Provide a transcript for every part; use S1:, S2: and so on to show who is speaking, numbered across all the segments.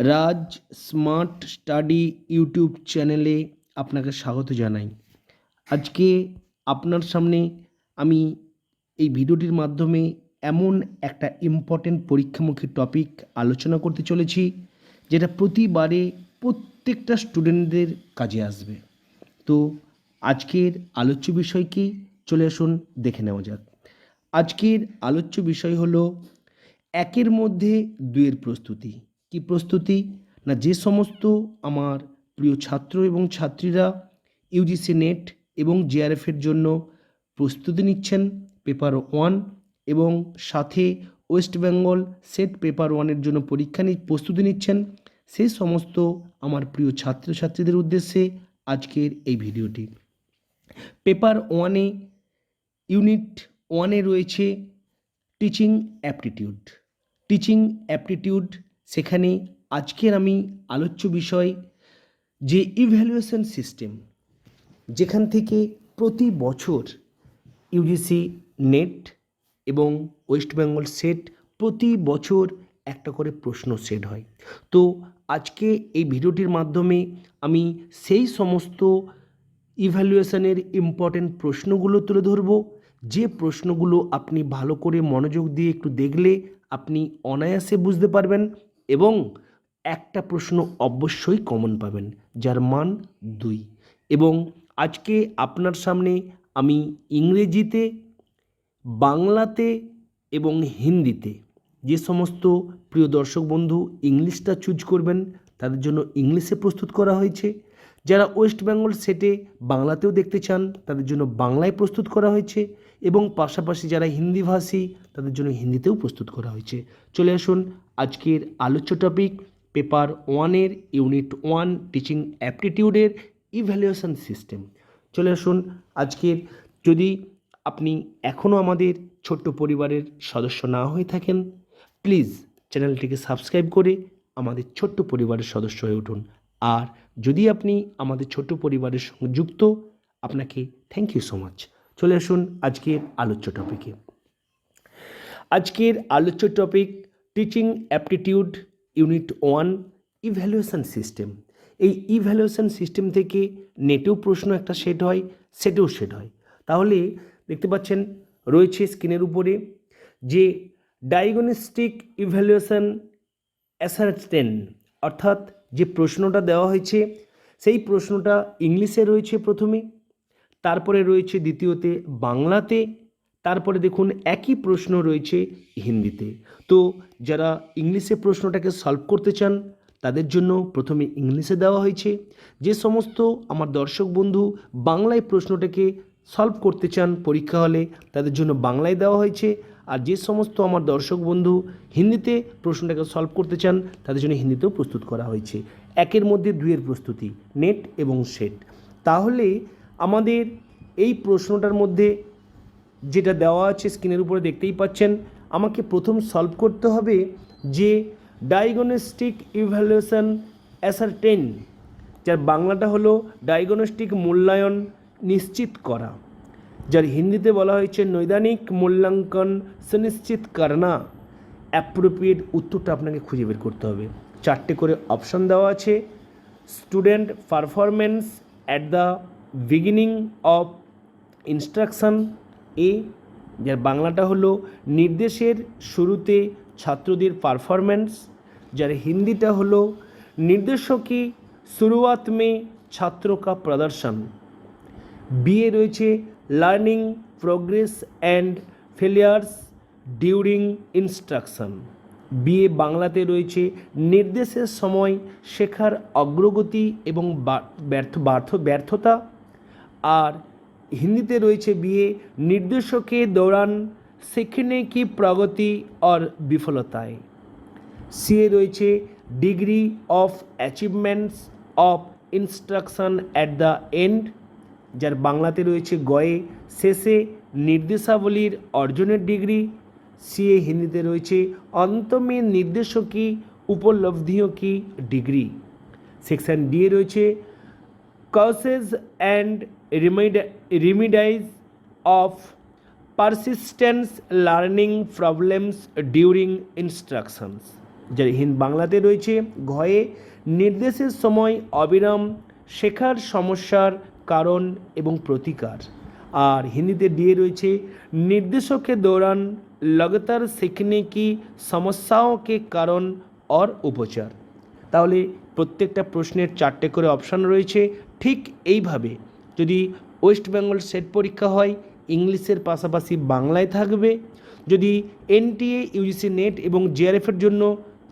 S1: রাজ smart study YouTube চ্যানেলে আপনাকে স্বাগত জানাই। আজকে আপনার সামনে আমি এই ভিডিওটির মাধ্যমে এমন একটা ইম্পর্টেন্ট পরীক্ষামুখী টপিক আলোচনা করতে চলেছি, যেটা প্রতিবারে প্রত্যেকটা স্টুডেন্টদের কাজে আসবে। তো আজকের আলোচ্য বিষয় কি, চলে আসুন দেখে নেওয়া যাক। আজকের আলোচ্য বিষয় হলো একের মধ্যে দুইয়ের প্রস্তুতি। কি প্রস্তুতি? না, যে সমস্ত আমার প্রিয় ছাত্র এবং ছাত্রীরা ইউজিসি নেট এবং জেআরএফের জন্য প্রস্তুতি নিচ্ছেন পেপার 1 এবং সাথে ওয়েস্ট বেঙ্গল সেট পেপার 1-এর জন্য প্রস্তুতি নিচ্ছেন, সেই সমস্ত আমার প্রিয় ছাত্রছাত্রীদের উদ্দেশ্যে আজকের এই ভিডিওটি। পেপার 1-এ ইউনিট 1-এ রয়েছে টিচিং অ্যাপটিটিউড। সেখানে আজকের আমি আলোচ্য বিষয় যে ইভ্যালুয়েশন সিস্টেম, যেখান থেকে প্রতি বছর ইউজিসি নেট এবং ওয়েস্ট বেঙ্গল সেট প্রতি বছর একটা করে প্রশ্ন সেট হয়। তো আজকে এই ভিডিওটির মাধ্যমে আমি সেই সমস্ত ইভ্যালুয়েশনের ইম্পর্টেন্ট প্রশ্নগুলো তুলে ধরব, যে প্রশ্নগুলো আপনি ভালো করে মনোযোগ দিয়ে একটু দেখলে আপনি অনায়াসে বুঝতে পারবেন এবং একটা প্রশ্ন অবশ্যই কমন পাবেন, যার মান 2। এবং আজকে আপনার সামনে আমি ইংরেজিতে, বাংলাতে এবং হিন্দিতে, যে সমস্ত প্রিয় দর্শক বন্ধু ইংলিশটা চুজ করবেন তাদের জন্য ইংলিশে প্রস্তুত করা হয়েছে, যারা ওয়েস্ট বেঙ্গল সেটে বাংলাতেও দেখতে চান তাদের জন্য বাংলায় প্রস্তুত করা হয়েছে এবং পাশাপাশি যারা হিন্দিভাষী তাদের জন্য হিন্দিতেও প্রস্তুত করা হয়েছে। চলে আসুন আজকের আলোচ্য টপিক পেপার 1-এর ইউনিট 1 টিচিং অ্যাপটিটিউডের ইভ্যালুয়েশন সিস্টেম। চলে আসুন আজকের, যদি আপনি এখনও আমাদের ছোট্ট পরিবারের সদস্য না হয়ে থাকেন, প্লিজ চ্যানেলটিকে সাবস্ক্রাইব করে আমাদের ছোট্ট পরিবারের সদস্য হয়ে উঠুন। আর যদি আপনি আমাদের ছোট্ট পরিবারের সঙ্গে যুক্ত, আপনাকে থ্যাংক ইউ সো মাচ। চলে আসুন আজকের আলোচ্য টপিকে। আজকের আলোচ্য topic teaching aptitude unit 1 evaluation system. এই ইভ্যালুয়েশন সিস্টেম থেকে নেটেও প্রশ্ন একটা সেট হয়, সেটেও সেট হয়। তাহলে দেখতে পাচ্ছেন রয়েছে স্ক্রিনের উপরে যে ডায়াগনস্টিক ইভ্যালুয়েশন অ্যাসারটেন, অর্থাৎ যে প্রশ্নটা দেওয়া হয়েছে সেই প্রশ্নটা ইংলিশে রয়েছে প্রথমে, তারপরে রয়েছে দ্বিতীয়তে বাংলাতে, তারপরে দেখুন একই প্রশ্ন রয়েছে হিন্দিতে। তো যারা ইংলিশে প্রশ্নটাকে সলভ করতে চান তাদের জন্য প্রথমে ইংলিশে দেওয়া হয়েছে, যে সমস্ত আমার দর্শক বন্ধু বাংলায় প্রশ্নটাকে সলভ করতে চান পরীক্ষা হলে তাদের জন্য বাংলায় দেওয়া হয়েছে, আর যে সমস্ত আমার দর্শক বন্ধু হিন্দিতে প্রশ্নটাকে সলভ করতে চান তাদের জন্য হিন্দিতেও প্রস্তুত করা হয়েছে। একের মধ্যে দুইয়ের প্রস্তুতি, নেট এবং সেট। তাহলে আমাদের এই প্রশ্নটার মধ্যে যেটা দেওয়া আছে স্ক্রিনের উপরে দেখতেই পাচ্ছেন, আমাকে প্রথম সলভ করতে হবে যে ডায়াগনস্টিক ইভ্যালুয়েশন অ্যাসারটেন, যার বাংলাটা হলো ডায়াগনস্টিক মূল্যায়ন নিশ্চিত করা, যার হিন্দিতে বলা হয়েছে নৈদানিক মূল্যাঙ্কন সুনিশ্চিত করনা। অ্যাপ্রোপ্রিয়েট উত্তরটা আপনাকে খুঁজে বের করতে হবে। 4টে করে অপশন দেওয়া আছে। Student performance at the beginning of instruction এ, যার বাংলাটা হলো নির্দেশের শুরুতে ছাত্রদের পারফরমেন্স, যার হিন্দিটা হলো निर्देशों की शुरुआत में छात्रों का प्रदर्शन। बी ए রয়েছে learning progress and failures during instruction. B এ বাংলাতে রয়েছে নির্দেশের সময় শেখার অগ্রগতি এবং ব্যর্থতা। আর हिंदी रही बी ए निर्देशों के दौरान सीखने की प्रगति और विफलताएं। सी ए रही degree of achievements of instruction at the end, जार बांगलाते रही गए शेषे निर्देशावलीर अर्जनेर डिग्री। सी ए हिंदी रही अंत में निर्देशों की उपलब्धियों की डिग्री। सेक्शन डी रही causes and remedies of persistence learning problems during instructions। যার বাংলাতে রয়েছে ঘয়ে নির্দেশের সময় অবিরাম শেখার সমস্যার কারণ এবং প্রতিকার, আর হিন্দিতে দিয়ে রয়েছে निर्देशों के दौरान लगातार सीखने की समस्याओं के कारण और उपचार। তাহলে প্রত্যেকটা প্রশ্নের 4টে করে অপশান রয়েছে। ঠিক এইভাবে যদি ওয়েস্ট বেঙ্গল সেট পরীক্ষা হয় ইংলিশের পাশাপাশি বাংলায় থাকবে, যদি এনটিএ ইউজিসি নেট এবং জেআরএফের জন্য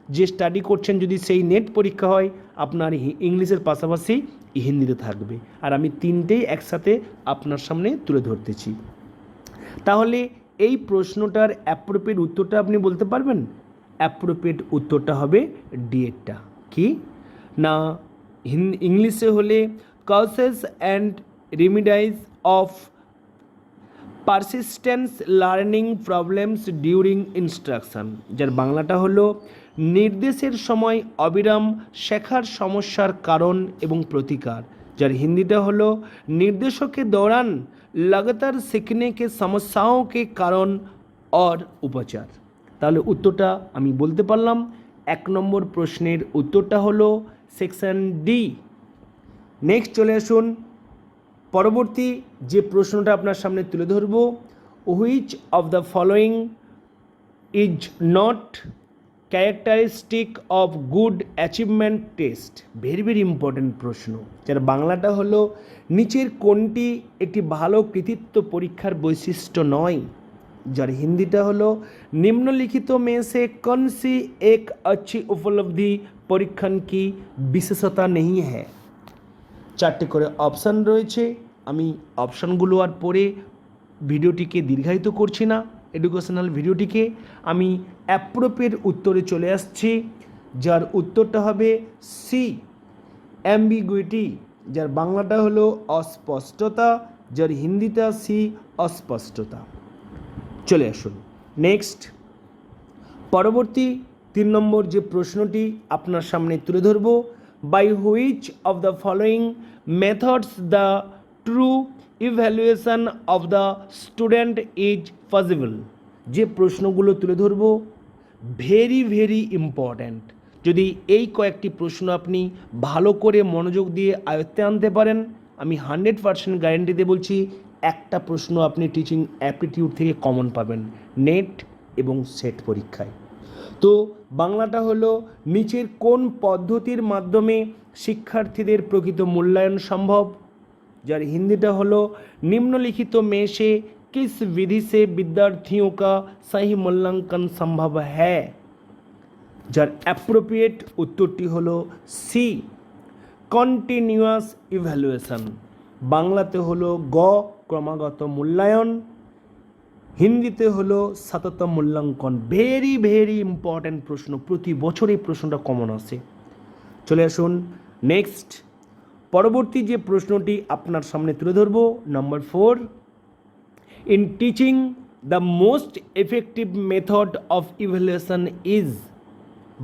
S1: যে স্টাডি করছেন যদি সেই নেট পরীক্ষা হয় আপনার ইংলিশের পাশাপাশি হিন্দিতে থাকবে, আর আমি তিনটেই একসাথে আপনার সামনে তুলে ধরতেছি। তাহলে এই প্রশ্নটার অ্যাপ্রোপ্রিয়েট উত্তরটা আপনি বলতে পারবেন? অ্যাপ্রোপ্রিয়েট উত্তরটা হবে ডিএডটা। কি না, ইংলিশে হলে causes and remedies of persistence learning problems during instruction, যার বাংলাটা হলো নির্দেশের সময় অবিরাম শেখার সমস্যার কারণ এবং প্রতিকার, যার হিন্দিটা হলো निर्देशों के दौरान लगातार सीखने के समस्याओं के कारण और उपचार। তাহলে উত্তরটা আমি বলতে পারলাম 1 নম্বর প্রশ্নের উত্তরটা হলো সেকশন ডি। নেক্সট চলে আসুন পরবর্তী যে প্রশ্নটা আপনার সামনে তুলে ধরব, which of the following is not characteristic of good achievement test. Very important প্রশ্ন, যার বাংলাটা হলো নিচের কোনটি একটি ভালো কৃতিত্ব পরীক্ষার বৈশিষ্ট্য নয়, যার হিন্দিটা হলো নিম্নলিখিত में से कौन सी एक अच्छी उपलब्धि परीक्षण की विशेषता नहीं है। 4টে করে অপশান রয়েছে, আমি অপশানগুলো আর পড়ে ভিডিওটিকে দীর্ঘায়িত করছি না, এডুকেশনাল ভিডিওটিকে আমি অ্যাপ্রোপ্রিয়েট উত্তরে চলে আসছি, যার উত্তরটা হবে সি অ্যাম্বিগুইটি, যার বাংলাটা হলো অস্পষ্টতা, যার হিন্দিটা সি অস্পষ্টতা। চলে আসুন নেক্সট পরবর্তী 3 নম্বর যে প্রশ্নটি আপনার সামনে তুলে ধরব, by which of the following methods the true evaluation of the student is possible. যে প্রশ্নগুলো তুলে ধরব ভেরি ইম্পর্ট্যান্ট, যদি এই কয়েকটি প্রশ্ন আপনি ভালো করে মনোযোগ দিয়ে আয়ত্তে আনতে পারেন আমি 100% গ্যারেন্টিতে বলছি একটা প্রশ্ন আপনি টিচিং অ্যাপটিটিউড থেকে কমন পাবেন নেট এবং সেট পরীক্ষায়। তো বাংলাটা হলো নিচের কোন পদ্ধতির মাধ্যমে শিক্ষার্থীদের প্রকৃত মূল্যায়ন সম্ভব, যার হিন্দিটা হলো निम्नलिखित में से किस विधि से विद्यार्थियों का सही मूल्यांकन संभव है, যার অ্যাপ্রোপ্রিয়েট উত্তরটি হলো সি কন্টিনিউয়াস ইভ্যালুয়েশন। বাংলাতে হলো গ ক্রমাগত মূল্যায়ন, হিন্দিতে হলো সতত মূল্যাঙ্কন। ভেরি ইম্পর্ট্যান্ট প্রশ্ন, প্রতি বছর এই প্রশ্নটা কমন আসে। চলে আসুন নেক্সট পরবর্তী যে প্রশ্নটি আপনার সামনে তুলে ধরব, নম্বর 4, in teaching the most effective method of evaluation is.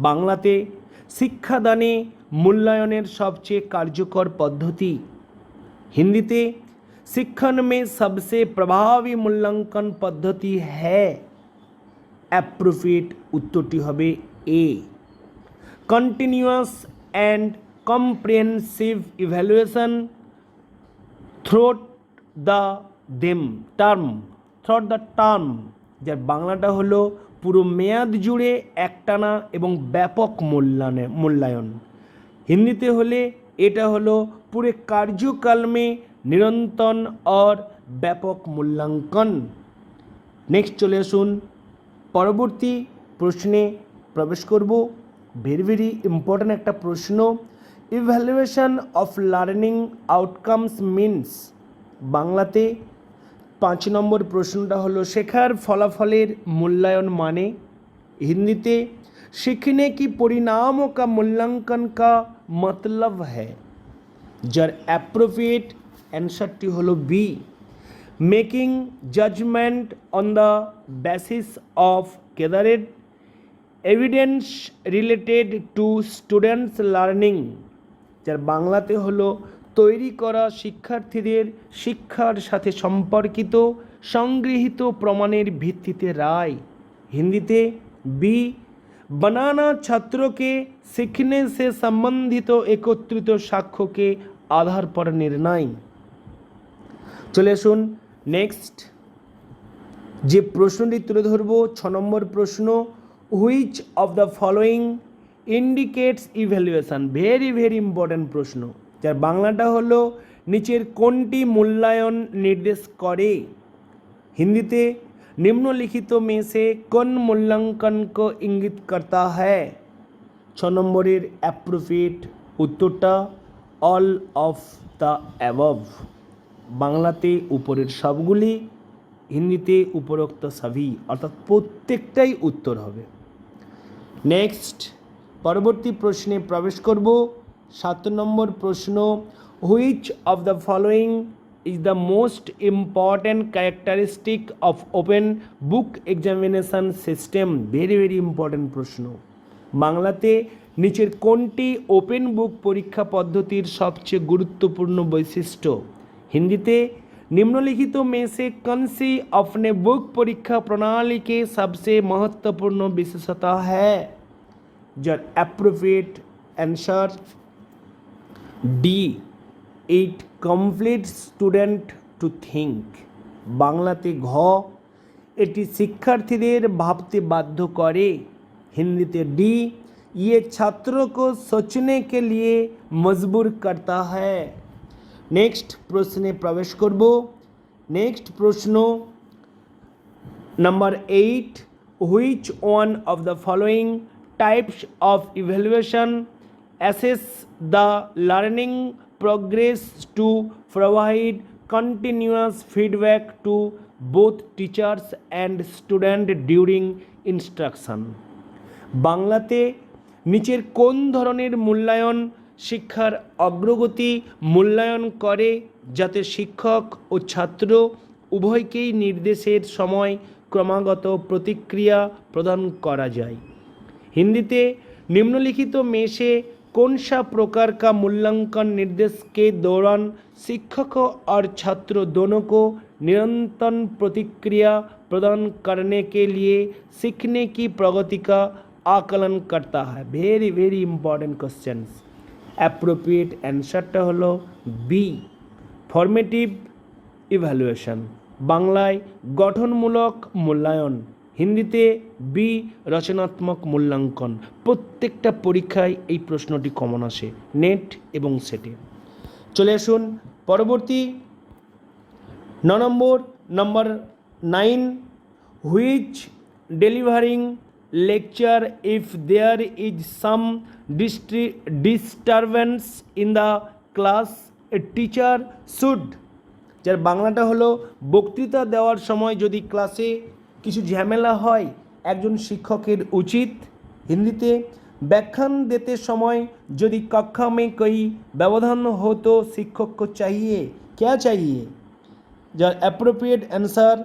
S1: বাংলাতে শিক্ষাদানে মূল্যায়নের সবচেয়ে কার্যকর পদ্ধতি, হিন্দিতে शिक्षण में सबसे प्रभावी मूल्यांकन पद्धति है। অ্যাপ্রোপ্রিয়েট উত্তরটি হবে এ continuous and comprehensive evaluation থ্রুট the term, যার বাংলাটা হলো পুরো মেয়াদ জুড়ে একটানা এবং ব্যাপক মূল্যায়ন, হিন্দিতে হলে এটা হলো পুরো कार्यकाल में निरंतर और ব্যাপক মূল্যাঙ্কন। নেক্সট চলে আসুন পরবর্তী প্রশ্নে প্রবেশ করব। ভেরি ইম্পর্ট্যান্ট একটা প্রশ্ন, evaluation of learning outcomes means. বাংলাতে 5 নম্বর প্রশ্নটা হলো শেখার ফলাফলের মূল্যায়ন মানে, হিন্দিতে सीखने की परिणामों का मूल्यांकन का मतलब है, যার অ্যাপ্রোপ্রিয়েট অ্যান্সারটি হলো B making judgement on the basis of gathered evidence related to students learning, যার বাংলাতে হলো তৈরি করা শিক্ষার্থীদের শিক্ষার সাথে সম্পর্কিত সংগৃহীত প্রমাণের ভিত্তিতে রায়, হিন্দিতে বি बनाना छात्रों के सीखने से संबंधित एकत्रित साक्ष्य के आधार पर निर्णय। चले आसुन नेक्स्ट যে প্রশ্নটি তুলে ধরব 6 নম্বর প্রশ্ন, which of the following indicates evaluation. Very important প্রশ্ন, যার বাংলাটা হলো নিচের কোনটি মূল্যায়ন নির্দেশ করে। হিন্দিতে নিম্নলিখিত में से कौन मूल्यांकन को इंगित करता है। 6 নম্বরের অ্যাপ্রোপ্রিয়েট উত্তরটা অল অফ দ্য অ্যাবভ। বাংলাতে উপরের সবগুলি, হিন্দিতে উপরোক্ত সবই, অর্থাৎ প্রত্যেকটাই উত্তর হবে। নেক্সট পরবর্তী প্রশ্নে প্রবেশ করব। 7 নম্বর প্রশ্ন, which of the following is the most important characteristic of open book examination system. Very important প্রশ্ন। বাংলাতে নিচের কোনটি ওপেন বুক পরীক্ষা পদ্ধতির সবচেয়ে গুরুত্বপূর্ণ বৈশিষ্ট্য। হিন্দিতে निम्नलिखित में से कौन सी अपने बुक परीक्षा प्रणाली के सबसे महत्वपूर्ण विशेषता है। जर appropriate answer D, it complete student to think. बांग्लाते घ, एटी शिक्षार्थीदेर भाबते बाध्य करे। हिंदीते डी, ये छात्रों को सोचने के लिए मजबूर करता है। नेक्स्ट प्रश्ने प्रवेश करब। नेक्स्ट प्रश्न number 8, which one of the following types of evaluation assess the learning progress to provide continuous feedback to both teachers and student during instruction. बांग्लाते नीचेर कोन धरनेर मूल्यायन শিক্ষার অগ্রগতি মূল্যায়ন করে যাতে শিক্ষক ও ছাত্র উভয়কেই নির্দেশের সময় ক্রমাগত প্রতিক্রিয়া প্রদান করা যায়। हिंदीते निम्नलिखित में से कौन सा प्रकार का मूल्यांकन निर्देश के दौरान शिक्षक और छात्र दोनों को निरंतर प्रतिक्रिया प्रदान करने के लिए सीखने की प्रगति का आकलन करता है। Very important questions. অ্যাপ্রোপ্রিয়েট অ্যান্সারটা হলো বি, ফর্মেটিভ ইভ্যালুয়েশন। বাংলায় গঠনমূলক মূল্যায়ন, হিন্দিতে বি, রচনাত্মক মূল্যাঙ্কন। প্রত্যেকটা পরীক্ষায় এই প্রশ্নটি কমন আসে, নেট এবং সেটে। চলে আসুন পরবর্তী 9 নম্বর, number 9, which delivering lecture if there is some disturbance in the class a teacher should। যার বাংলাটা হলো বক্তৃতা দেওয়ার সময় যদি ক্লাসে কিছু ঝামেলা হয় একজন শিক্ষকের উচিত। হিন্দিতে व्याख्यान देते समय यदि कक्षा में कोई व्यवधान हो तो शिक्षक को चाहिए क्या चाहिए। जार appropriate answer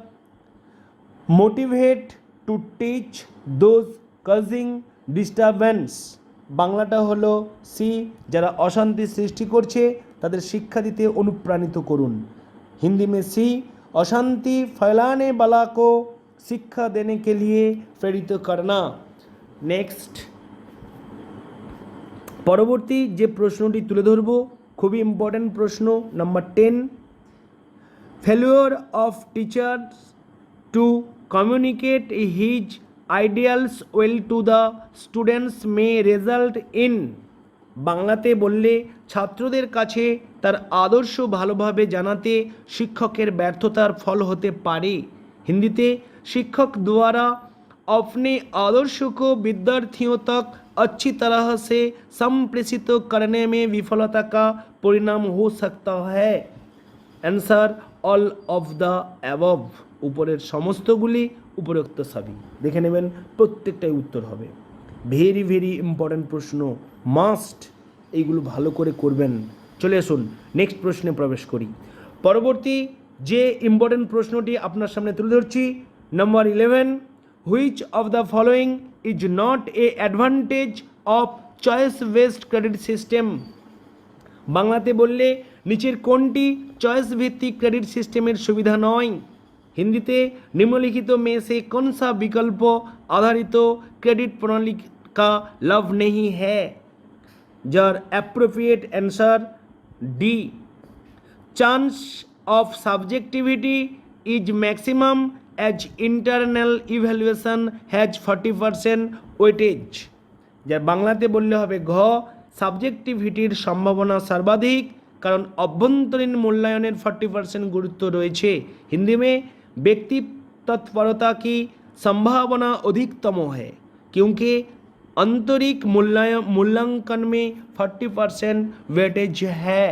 S1: motivate to teach those causing disturbance. बांगलाटा हलो सी, যারা অশান্তি সৃষ্টি করছে তাদের শিক্ষা দিতে অনুপ্রাণিত করুন। हिंदी में सी, अशांति फैलाने वाला को शिक्षा देने के लिए प्रेरित करना। नेक्स्ट परवर्ती जे प्रश्नटी तुले धरब खूब इम्पोर्टेंट प्रश्न number 10, failure of teachers to communicate his ideals well to the students may result in. বাংলাতে বললে ছাত্রদের কাছে তার আদর্শ ভালোভাবে জানাতে শিক্ষকের ব্যর্থতার ফল হতে পারে। হিন্দিতে शिक्षक द्वारा अपने आदर्श को विद्यार्थियों तक अच्छी तरह से संप्रेषित करने में विफलता का परिणाम हो सकता है। Answer all of the above. ऊपरेर समस्तगुली उपरोक्त सभी देखे नेबेन प्रत्येकटाई उत्तर होबे। भेरी भेरी इम्पोर्टेंट प्रश्न मास्ट এইগুলো ভালো করে করবেন। চলে আসুন নেক্সট প্রশ্নে প্রবেশ করি। পরবর্তী যে ইম্পর্টেন্ট প্রশ্নটি আপনার সামনে তুলে ধরছি number 11, which of the following is not a advantage of choice based credit system. বাংলাতে বললে নিচের কোনটি চয়েস ভিত্তিক ক্রেডিট সিস্টেমের সুবিধা নয়। হিন্দিতে निम्नलिखित में से कौन सा विकल्प आधारित क्रेडिट प्रणाली का लव नहीं है। Jar appropriate answer D. Chance of subjectivity is maximum age internal evaluation has 40% weightage. যার বাংলাতে বললে হবে ঘ, সাবজেক্টিভিটির সম্ভাবনা সর্বাধিক কারণ অভ্যন্তরীণ মূল্যায়নের 40% গুরুত্ব রয়েছে। हिंदी में व्यक्ति तत्परता की संभावना अधिकतम है क्योंकि आंतरिक मूल्यांकन में 40% वेटेज है।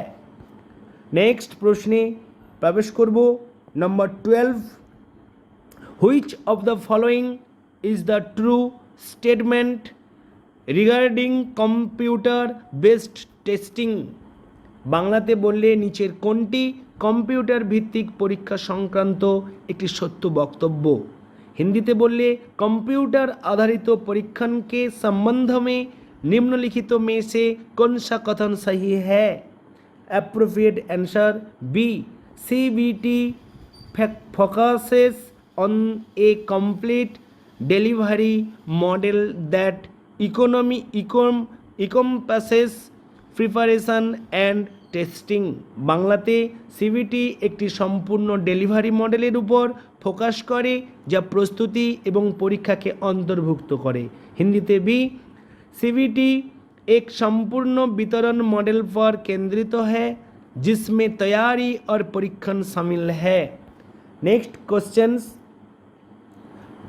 S1: नेक्स्ट प्रश्ने प्रवेश करब। Number 12, which of the following is the true statement regarding computer based testing. বাংলাতে বললে নিচের কোনটি কম্পিউটার ভিত্তিক পরীক্ষা সংক্রান্ত একটি সত্য বক্তব্য। হিন্দিতে বললে कंप्यूटर आधारित परीक्षण के संबंध में निम्नलिखित में से कौन सा कथन सही है। Appropriate answer B. CBT focuses on a complete delivery model that encompasses preparation and testing. বাংলাতে সিবিটি একটি সম্পূর্ণ ডেলিভারি মডেলের উপর ফোকাস করে যা প্রস্তুতি এবং পরীক্ষাকে অন্তর্ভুক্ত করে। হিন্দিতে বি। सीबीटी एक संपूर्ण वितरण मॉडल पर केंद्रित है जिसमें तैयारी और परीक्षण शामिल है। Next questions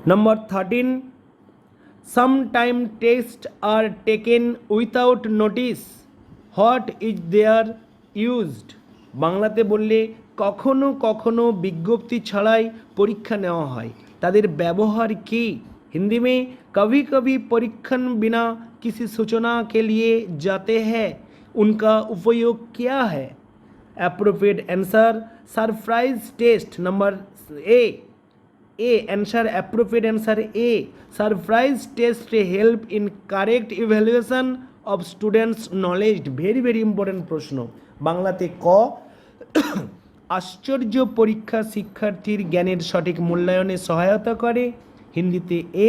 S1: number 13, sometime test are taken without notice, what is their used. বাংলাতে বললে কখনো কখনো বিজ্ঞপ্তি ছাড়াই পরীক্ষা নেওয়া হয়, তাদের ব্যবহার কি। हिंदी में कभी कभी परीक्षण बिना किसी सूचना के लिए जाते हैं, उनका उपयोग क्या है। Appropriate answer surprise test. Number A answer appropriate answer A. Surprise test help in correct evaluation of students knowledge. Very very important प्रश्न। बांगलाते क आश्चर्य परीक्षा शिक्षार्थीर ज्ञानेर सठिक मूल्यायने सहायता करे। हिंदीते ए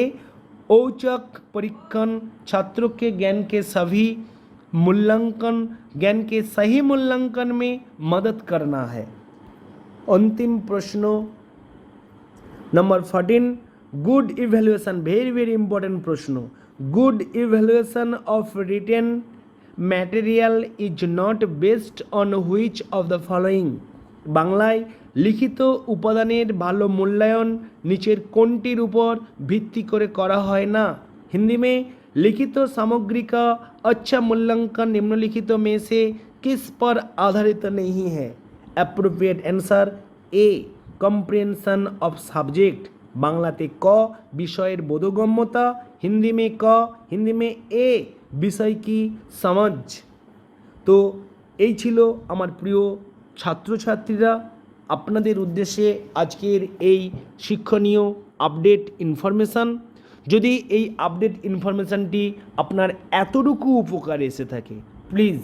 S1: औचक परीक्षण छात्रों के ज्ञान के सही मूल्यांकन में मदद करना है। अंतिम प्रश्न number 14, good evaluation. Very very important प्रश्न। Good evaluation of written material is not based on which of the following. बांग्लाয় লিখিত উপাদানের ভালো মূল্যায়ন নিচের কোনটির উপর ভিত্তি করে করা হয় না। हिंदी में लिखित सामग्री का अच्छा मूल्यांकन निम्नलिखित में से किस पर आधारित नहीं है। Appropriate answer A comprehension of subject. बांग्लाते क विषयेर बोधगम्यता। हिंदी में क हिंदी में ए विषय की समझ। तो এই ছিল আমার প্রিয় ছাত্রছাত্রীরা আপনাদের উদ্দেশ্যে আজকের এই শিক্ষণীয় আপডেট ইনফরমেশান। যদি এই আপডেট ইনফরমেশানটি আপনার এতটুকু উপকারে এসে থাকে প্লিজ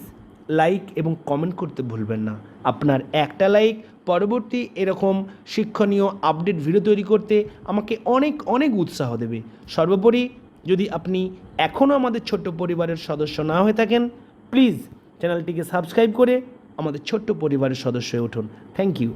S1: লাইক এবং কমেন্ট করতে ভুলবেন না। আপনার একটা লাইক পরবর্তী এরকম শিক্ষণীয় আপডেট ভিডিও তৈরি করতে আমাকে অনেক অনেক উৎসাহ দেবে। সর্বোপরি যদি আপনি এখনও আমাদের ছোট্ট পরিবারের সদস্য না হয়ে থাকেন প্লিজ চ্যানেলটিকে সাবস্ক্রাইব করে আমাদের ছোট্ট পরিবারের সদস্য হয়ে উঠুন। Thank you.